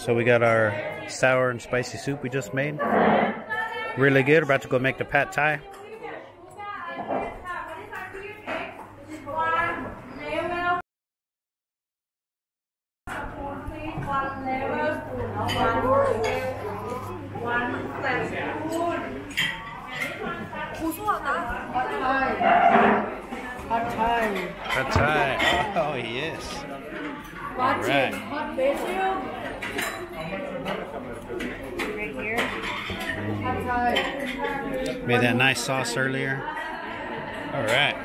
So we got our sour and spicy soup we just made. Really good. About to go make the pad thai. Pad thai. Oh yes. All right. Made that nice sauce earlier. All right.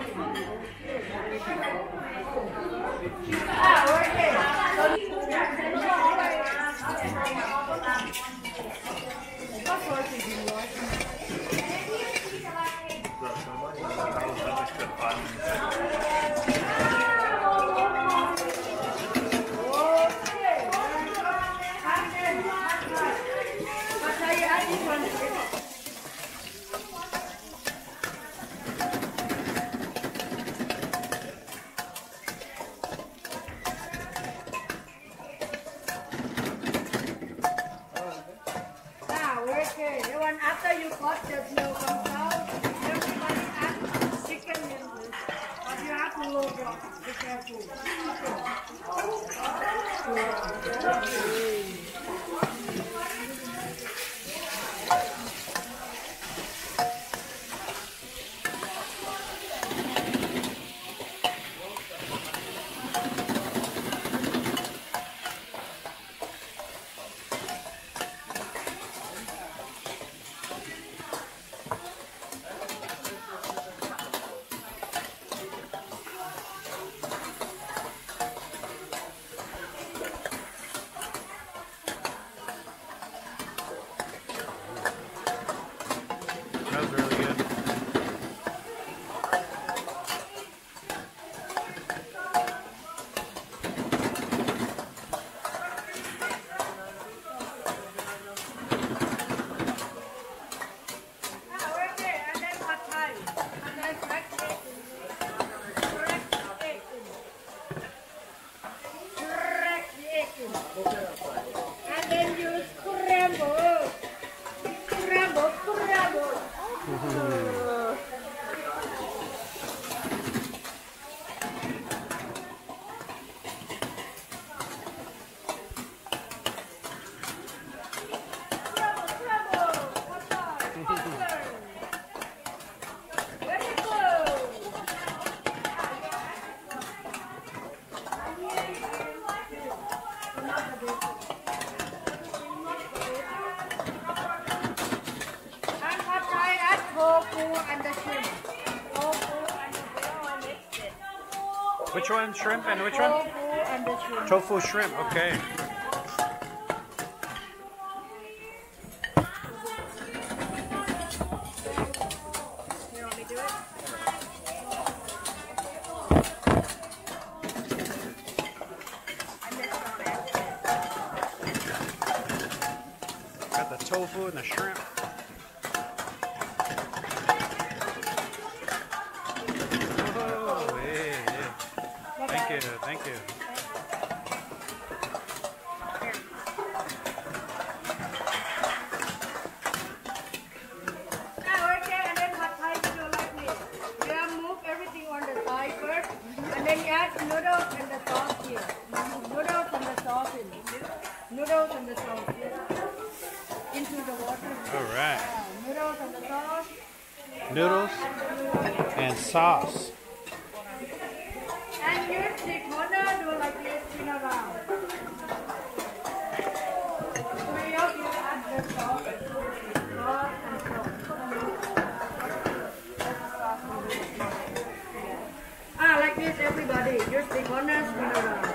After you cut the milk comes out, everybody add chicken in this. But you have to load up. Be careful. That was really good. And then you scramble. And the shrimp. Which one? Shrimp and which one? Tofu and the shrimp. Tofu shrimp. Okay. You want me to do it? Got the tofu and the shrimp. Thank you. Okay, and then pad thai you do like this. You have move everything on the side first, and then you add noodles and the sauce here. Noodles and the sauce in. Noodles and the sauce here. Into the water. All right. Noodles and the sauce. Noodles and sauce. And you stick corner, do like this, spin around. We have you add the sauce. Sauce and sauce. Like this, everybody. You stick corner, spin around.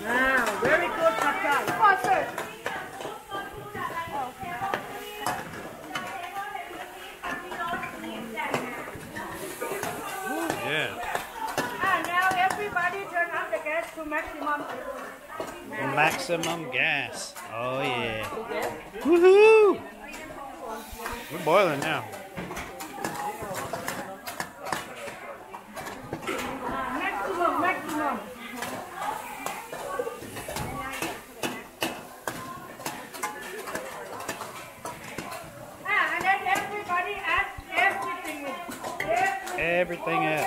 Wow, very good pad thai. Faster. Yeah. Now everybody turn up the gas to maximum. Maximum gas. Oh yeah. Woohoo! We're boiling now. Maximum. thing is.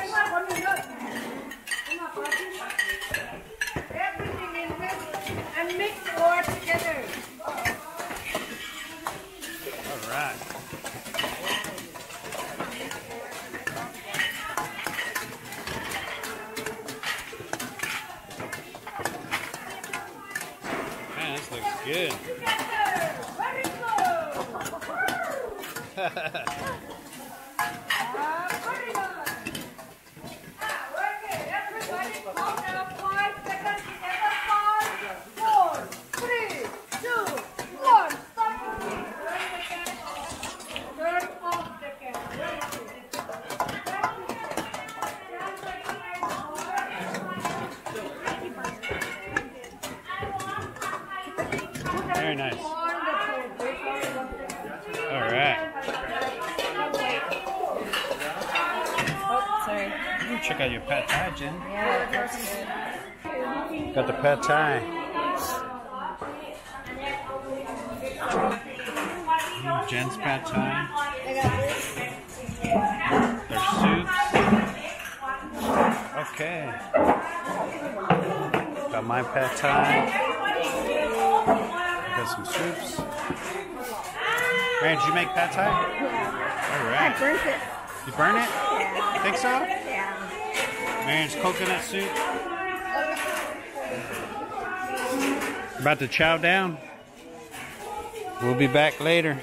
Everything in this and mix all together. All right. Man, this looks good. Very good. Very good. Okay, everybody count down 5 seconds together. 5, 4, 3, 2, 1. Stop. Turn off the camera. Very nice. Wonderful. All right. Oh, sorry. Check out your pad thai, Jen. Yeah, that's good. Got the pad thai. Jen's pad thai. I got this. There's soups. Okay. Got my pad thai. Got some soups. Mary, did you make pad thai? All I right. burnt it. You burn it? Yeah. Think so? Yeah. Mary's coconut soup. About to chow down. We'll be back later.